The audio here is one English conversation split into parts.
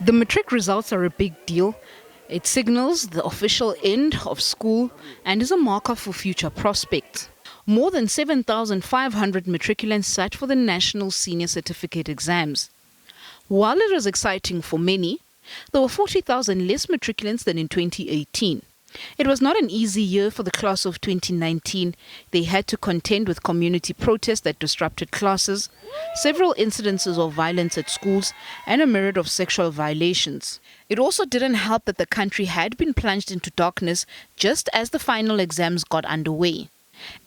The Matric results are a big deal. It signals the official end of school and is a marker for future prospects. More than 7,500 matriculants sat for the National Senior Certificate exams. While it was exciting for many, there were 40,000 less matriculants than in 2018. It was not an easy year for the class of 2019. They had to contend with community protests that disrupted classes, several incidences of violence at schools, and a myriad of sexual violations. It also didn't help that the country had been plunged into darkness just as the final exams got underway.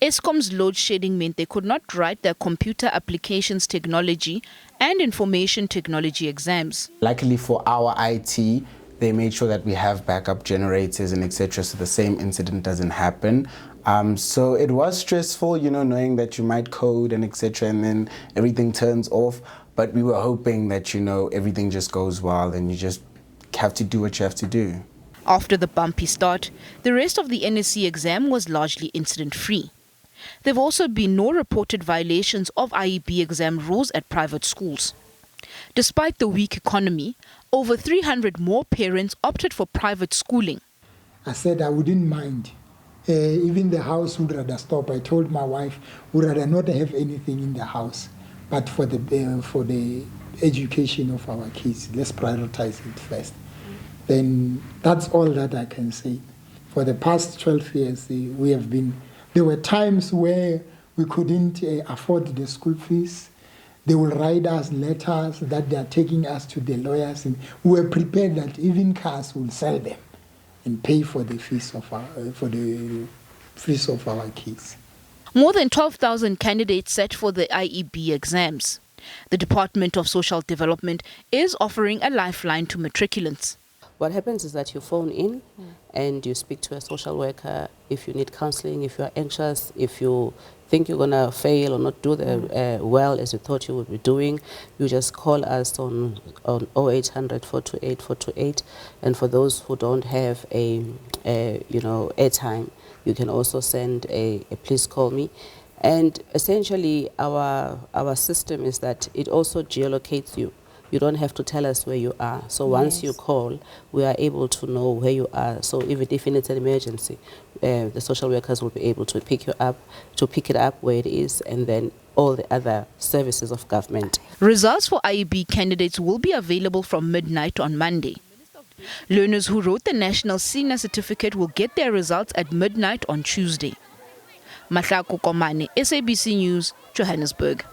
Eskom's load shedding meant they could not write their computer applications technology and information technology exams. Luckily for our IT, they made sure that we have backup generators and etc. so the same incident doesn't happen. So it was stressful, knowing that you might code and etc. and then everything turns off. But we were hoping that, everything just goes well and you just have to do what you have to do. After the bumpy start, the rest of the NSC exam was largely incident-free. There have also been no reported violations of IEB exam rules at private schools. Despite the weak economy, over 300 more parents opted for private schooling. I said I wouldn't mind. Even the house would rather stop. I told my wife would rather not have anything in the house, but for the education of our kids, let's prioritize it first. Then that's all that I can say. For the past 12 years, there were times where we couldn't afford the school fees. They will write us letters that they are taking us to the lawyers, and we were prepared that even cars will sell them and pay for the fees of our kids. More than 12,000 candidates sat for the IEB exams. The Department of Social Development is offering a lifeline to matriculants. What happens is that you phone in and you speak to a social worker if you need counseling, if you are anxious, if you think you're going to fail or not do well as you thought you would be doing. You just call us on 0800 428 428. And for those who don't have airtime, you can also send a please call me. And essentially our system is that it also geolocates you. You don't have to tell us where you are. So once you call, we are able to know where you are. So even if it's an emergency, the social workers will be able to pick it up where it is, and then all the other services of government. Results for IEB candidates will be available from midnight on Monday. Learners who wrote the National Senior Certificate will get their results at midnight on Tuesday. Mahlako Komane, SABC News, Johannesburg.